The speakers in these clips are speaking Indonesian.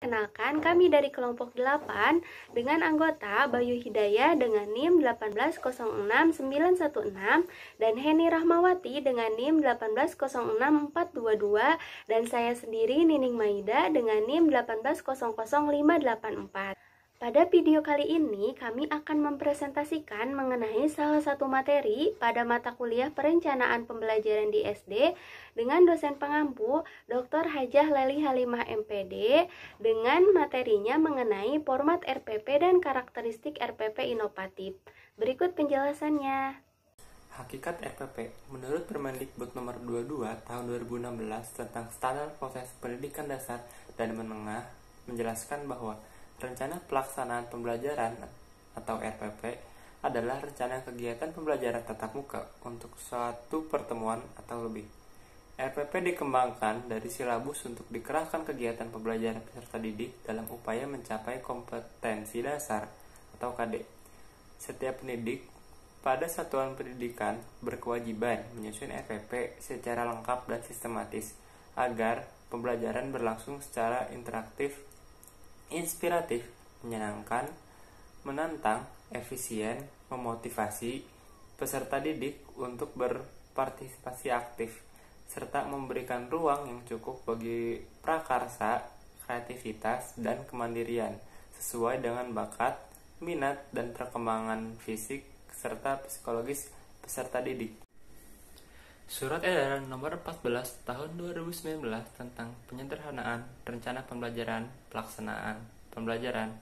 Kenalkan, kami dari kelompok 8 dengan anggota Bayu Hidayah dengan NIM 1806916 dan Heni Rahmawati dengan NIM 1806422 dan saya sendiri Nining Maida dengan NIM 1800584. Pada video kali ini, kami akan mempresentasikan mengenai salah satu materi pada mata kuliah perencanaan pembelajaran di SD dengan dosen pengampu Dr. Hajah Leli Halimah MPD dengan materinya mengenai format RPP dan karakteristik RPP inovatif. Berikut penjelasannya. Hakikat RPP menurut Permendikbud Nomor 22 Tahun 2016 tentang Standar Proses Pendidikan Dasar dan Menengah menjelaskan bahwa Rencana Pelaksanaan Pembelajaran atau RPP adalah rencana kegiatan pembelajaran tatap muka untuk suatu pertemuan atau lebih. RPP dikembangkan dari silabus untuk dikerahkan kegiatan pembelajaran peserta didik dalam upaya mencapai kompetensi dasar atau KD. Setiap pendidik pada satuan pendidikan berkewajiban menyusun RPP secara lengkap dan sistematis agar pembelajaran berlangsung secara interaktif, inspiratif, menyenangkan, menantang, efisien, memotivasi peserta didik untuk berpartisipasi aktif, serta memberikan ruang yang cukup bagi prakarsa, kreativitas, dan kemandirian sesuai dengan bakat, minat, dan perkembangan fisik serta psikologis peserta didik. Surat Edaran Nomor 14 Tahun 2019 tentang penyederhanaan rencana pembelajaran pelaksanaan pembelajaran.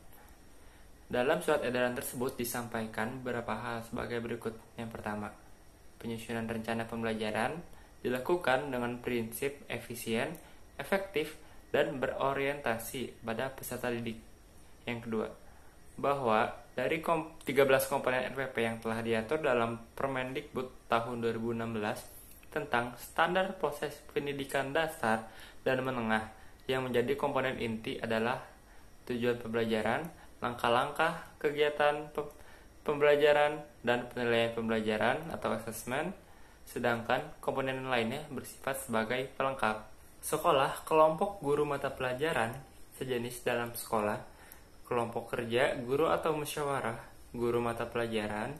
Dalam surat edaran tersebut disampaikan beberapa hal sebagai berikut. Yang pertama, penyusunan rencana pembelajaran dilakukan dengan prinsip efisien, efektif, dan berorientasi pada peserta didik. Yang kedua, bahwa dari 13 komponen RPP yang telah diatur dalam Permendikbud tahun 2016 tentang standar proses pendidikan dasar dan menengah yang menjadi komponen inti adalah tujuan pembelajaran, langkah-langkah kegiatan pembelajaran, dan penilaian pembelajaran atau assessment, sedangkan komponen lainnya bersifat sebagai pelengkap. Sekolah, kelompok guru mata pelajaran sejenis dalam sekolah, kelompok kerja, guru atau musyawarah, guru mata pelajaran,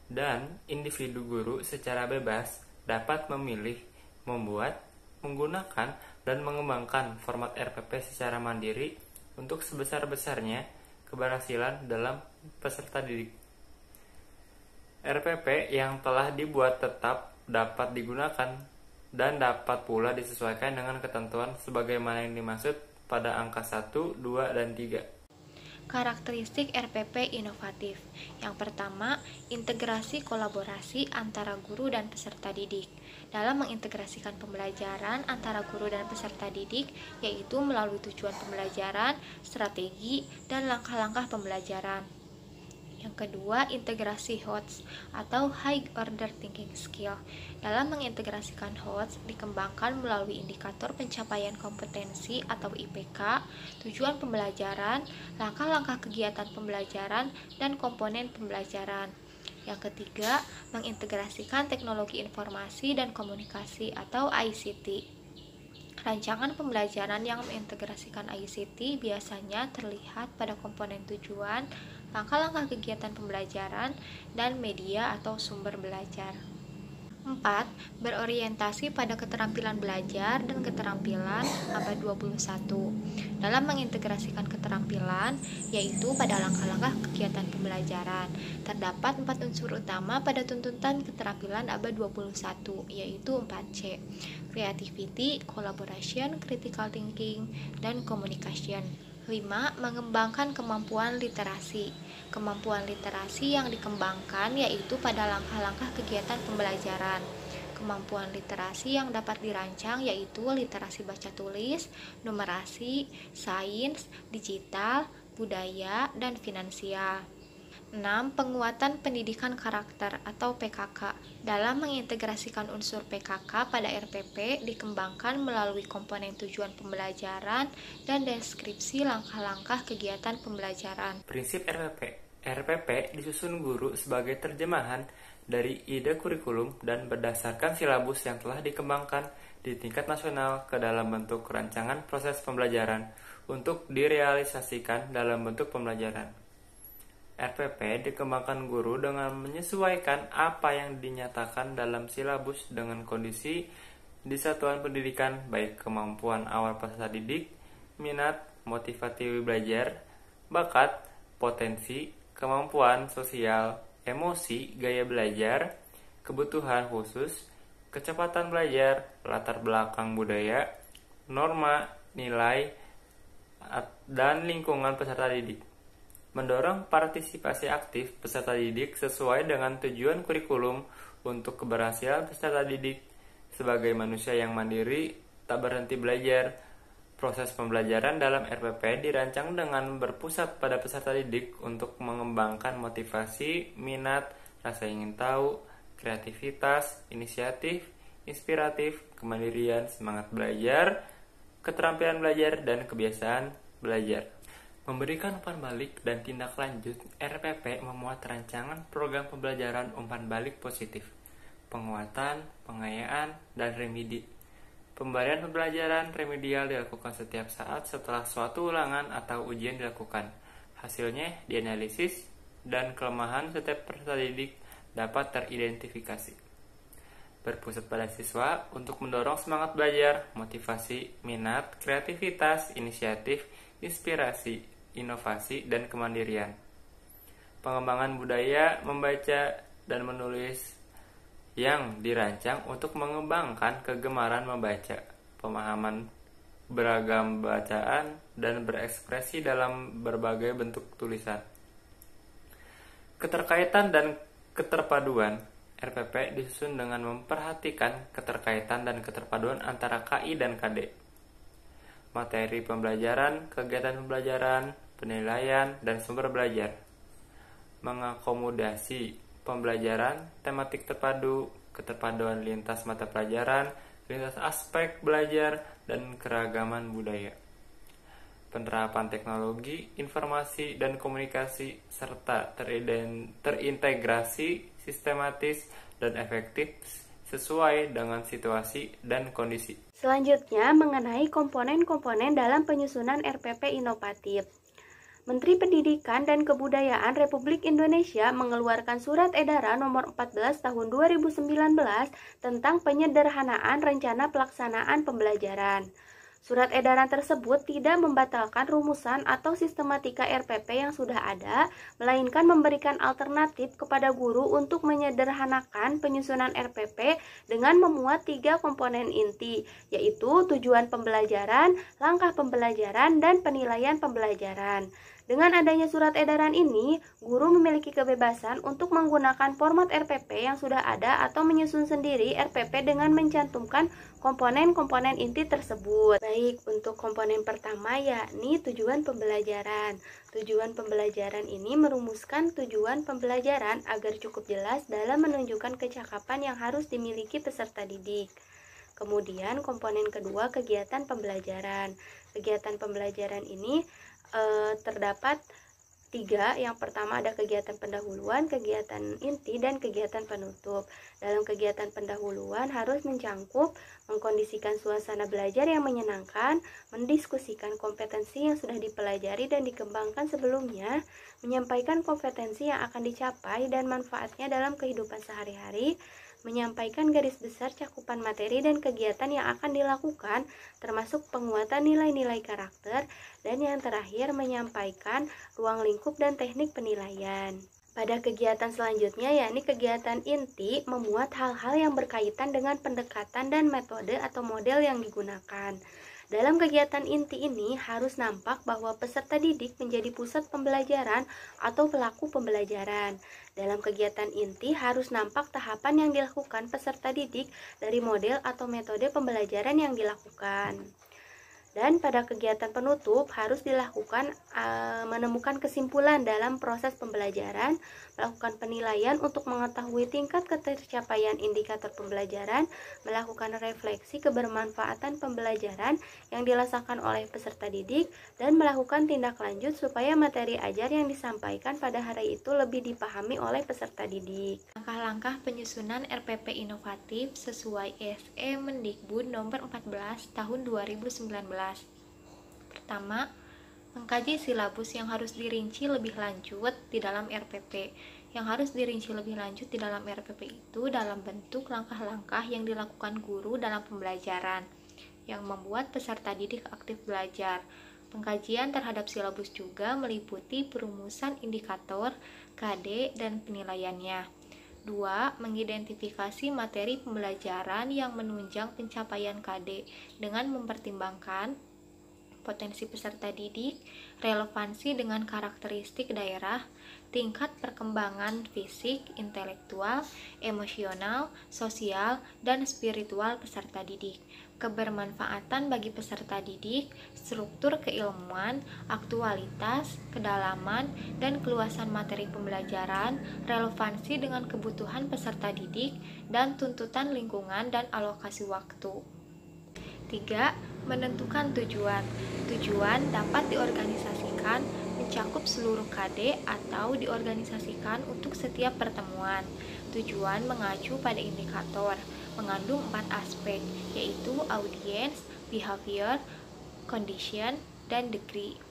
dan individu guru secara bebas dapat memilih, membuat, menggunakan, dan mengembangkan format RPP secara mandiri untuk sebesar-besarnya keberhasilan dalam peserta didik. RPP yang telah dibuat tetap dapat digunakan dan dapat pula disesuaikan dengan ketentuan sebagaimana yang dimaksud pada angka 1, 2, dan 3. Karakteristik RPP inovatif. Yang pertama, integrasi kolaborasi antara guru dan peserta didik. Dalam mengintegrasikan pembelajaran antara guru dan peserta didik, yaitu melalui tujuan pembelajaran, strategi, dan langkah-langkah pembelajaran. Yang kedua, integrasi HOTS atau High Order Thinking Skill. Dalam mengintegrasikan HOTS dikembangkan melalui indikator pencapaian kompetensi atau IPK, tujuan pembelajaran, langkah-langkah kegiatan pembelajaran, dan komponen pembelajaran. Yang ketiga, mengintegrasikan teknologi informasi dan komunikasi atau ICT. Rancangan pembelajaran yang mengintegrasikan ICT biasanya terlihat pada komponen tujuan, langkah-langkah kegiatan pembelajaran, dan media atau sumber belajar. 4. Berorientasi pada keterampilan belajar dan keterampilan abad 21. Dalam mengintegrasikan keterampilan, yaitu pada langkah-langkah kegiatan pembelajaran, terdapat 4 unsur utama pada tuntutan keterampilan abad 21, yaitu 4C. Creativity, Collaboration, Critical Thinking, dan Communication. 5. Mengembangkan kemampuan literasi. Kemampuan literasi yang dikembangkan yaitu pada langkah-langkah kegiatan pembelajaran. Kemampuan literasi yang dapat dirancang yaitu literasi baca tulis, numerasi, sains, digital, budaya, dan finansial. 6. Penguatan pendidikan karakter atau PKK. Dalam mengintegrasikan unsur PKK pada RPP dikembangkan melalui komponen tujuan pembelajaran dan deskripsi langkah-langkah kegiatan pembelajaran. Prinsip RPP disusun guru sebagai terjemahan dari ide kurikulum dan berdasarkan silabus yang telah dikembangkan di tingkat nasional ke dalam bentuk rancangan proses pembelajaran untuk direalisasikan dalam bentuk pembelajaran. RPP dikembangkan guru dengan menyesuaikan apa yang dinyatakan dalam silabus dengan kondisi di satuan pendidikan, baik kemampuan awal peserta didik, minat, motivasi belajar, bakat, potensi, kemampuan sosial, emosi, gaya belajar, kebutuhan khusus, kecepatan belajar, latar belakang budaya, norma, nilai, dan lingkungan peserta didik. Mendorong partisipasi aktif peserta didik sesuai dengan tujuan kurikulum untuk keberhasilan peserta didik sebagai manusia yang mandiri, tak berhenti belajar. Proses pembelajaran dalam RPP dirancang dengan berpusat pada peserta didik untuk mengembangkan motivasi, minat, rasa ingin tahu, kreativitas, inisiatif, inspiratif, kemandirian, semangat belajar, keterampilan belajar, dan kebiasaan belajar. Memberikan umpan balik dan tindak lanjut, RPP memuat rancangan program pembelajaran umpan balik positif, penguatan, pengayaan, dan remedi. Pemberian pembelajaran remedial dilakukan setiap saat setelah suatu ulangan atau ujian dilakukan. Hasilnya dianalisis dan kelemahan setiap peserta didik dapat teridentifikasi. Berpusat pada siswa untuk mendorong semangat belajar, motivasi, minat, kreativitas, inisiatif, inspirasi, inovasi, dan kemandirian. Pengembangan budaya membaca dan menulis yang dirancang untuk mengembangkan kegemaran membaca, pemahaman beragam bacaan, dan berekspresi dalam berbagai bentuk tulisan. Keterkaitan dan keterpaduan, RPP disusun dengan memperhatikan keterkaitan dan keterpaduan antara KI dan KD. Materi pembelajaran, kegiatan pembelajaran, penilaian, dan sumber belajar. Mengakomodasi pembelajaran, tematik terpadu, keterpaduan lintas mata pelajaran, lintas aspek belajar, dan keragaman budaya. Penerapan teknologi, informasi, dan komunikasi, serta terintegrasi, sistematis, dan efektif sesuai dengan situasi dan kondisi. Selanjutnya, mengenai komponen-komponen dalam penyusunan RPP inovatif. Menteri Pendidikan dan Kebudayaan Republik Indonesia mengeluarkan Surat Edaran Nomor 14 Tahun 2019 tentang penyederhanaan rencana pelaksanaan pembelajaran. Surat edaran tersebut tidak membatalkan rumusan atau sistematika RPP yang sudah ada, melainkan memberikan alternatif kepada guru untuk menyederhanakan penyusunan RPP dengan memuat 3 komponen inti, yaitu tujuan pembelajaran, langkah pembelajaran, dan penilaian pembelajaran. Dengan adanya surat edaran ini, guru memiliki kebebasan untuk menggunakan format RPP yang sudah ada atau menyusun sendiri RPP dengan mencantumkan komponen-komponen inti tersebut. Baik, untuk komponen pertama yakni tujuan pembelajaran. Tujuan pembelajaran ini merumuskan tujuan pembelajaran agar cukup jelas dalam menunjukkan kecakapan yang harus dimiliki peserta didik. Kemudian komponen kedua, kegiatan pembelajaran. Kegiatan pembelajaran ini terdapat 3. Yang pertama ada kegiatan pendahuluan, kegiatan inti, dan kegiatan penutup. Dalam kegiatan pendahuluan harus mencangkup, mengkondisikan suasana belajar yang menyenangkan, mendiskusikan kompetensi yang sudah dipelajari dan dikembangkan sebelumnya, menyampaikan kompetensi yang akan dicapai dan manfaatnya dalam kehidupan sehari-hari, menyampaikan garis besar cakupan materi dan kegiatan yang akan dilakukan, termasuk penguatan nilai-nilai karakter, dan yang terakhir menyampaikan ruang lingkup dan teknik penilaian. Pada kegiatan selanjutnya, yakni kegiatan inti, memuat hal-hal yang berkaitan dengan pendekatan dan metode atau model yang digunakan. Dalam kegiatan inti ini harus nampak bahwa peserta didik menjadi pusat pembelajaran atau pelaku pembelajaran. Dalam kegiatan inti harus nampak tahapan yang dilakukan peserta didik dari model atau metode pembelajaran yang dilakukan. Dan pada kegiatan penutup harus dilakukan menemukan kesimpulan dalam proses pembelajaran, melakukan penilaian untuk mengetahui tingkat ketercapaian indikator pembelajaran, melakukan refleksi kebermanfaatan pembelajaran yang dirasakan oleh peserta didik, dan melakukan tindak lanjut supaya materi ajar yang disampaikan pada hari itu lebih dipahami oleh peserta didik. Langkah-langkah penyusunan RPP inovatif sesuai SE Mendikbud nomor 14 tahun 2019. pertama, mengkaji silabus yang harus dirinci lebih lanjut di dalam RPP. Yang harus dirinci lebih lanjut di dalam RPP itu dalam bentuk langkah-langkah yang dilakukan guru dalam pembelajaran, yang membuat peserta didik aktif belajar. Pengkajian terhadap silabus juga meliputi perumusan indikator, KD, dan penilaiannya. 2. Mengidentifikasi materi pembelajaran yang menunjang pencapaian KD dengan mempertimbangkan potensi peserta didik, relevansi dengan karakteristik daerah, tingkat perkembangan fisik, intelektual, emosional, sosial, dan spiritual peserta didik, kebermanfaatan bagi peserta didik, struktur keilmuan, aktualitas, kedalaman, dan keluasan materi pembelajaran, relevansi dengan kebutuhan peserta didik, dan tuntutan lingkungan dan alokasi waktu. 3. Menentukan tujuan. Tujuan dapat diorganisasikan mencakup seluruh KD atau diorganisasikan untuk setiap pertemuan. Tujuan mengacu pada indikator, mengandung 4 aspek, yaitu audience, behavior, condition, dan degree.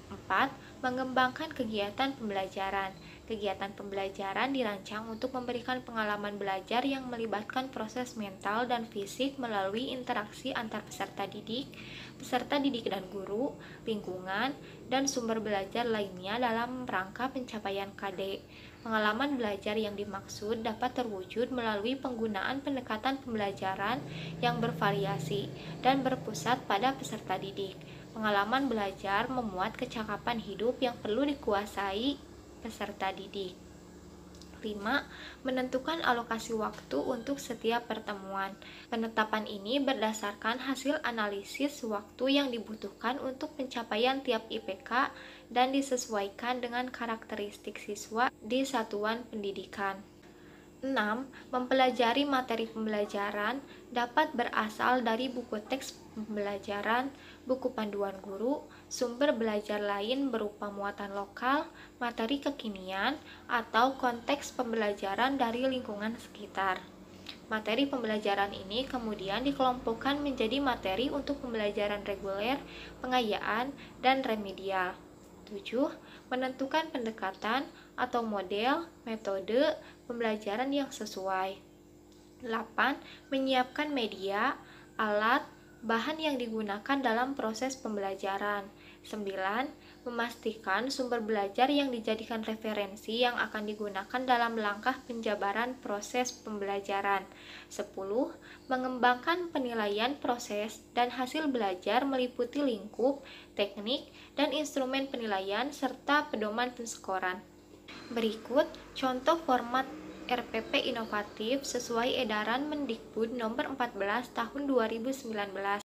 4. Mengembangkan kegiatan pembelajaran. Kegiatan pembelajaran dirancang untuk memberikan pengalaman belajar yang melibatkan proses mental dan fisik melalui interaksi antar peserta didik dan guru, lingkungan, dan sumber belajar lainnya dalam rangka pencapaian KD. Pengalaman belajar yang dimaksud dapat terwujud melalui penggunaan pendekatan pembelajaran yang bervariasi dan berpusat pada peserta didik. Pengalaman belajar memuat kecakapan hidup yang perlu dikuasai peserta didik. 5. Menentukan alokasi waktu untuk setiap pertemuan. Penetapan ini berdasarkan hasil analisis waktu yang dibutuhkan untuk pencapaian tiap IPK dan disesuaikan dengan karakteristik siswa di satuan pendidikan. 6. Mempelajari materi pembelajaran dapat berasal dari buku teks pembelajaran, buku panduan guru, sumber belajar lain berupa muatan lokal, materi kekinian, atau konteks pembelajaran dari lingkungan sekitar. Materi pembelajaran ini kemudian dikelompokkan menjadi materi untuk pembelajaran reguler, pengayaan, dan remedial. 7. Menentukan pendekatan atau model, metode pembelajaran yang sesuai. 8. Menyiapkan media, alat, bahan yang digunakan dalam proses pembelajaran. 9. Memastikan sumber belajar yang dijadikan referensi yang akan digunakan dalam langkah penjabaran proses pembelajaran. 10. Mengembangkan penilaian proses dan hasil belajar meliputi lingkup, teknik, dan instrumen penilaian serta pedoman penskoran. Berikut contoh format RPP inovatif sesuai edaran Mendikbud nomor 14 tahun 2019.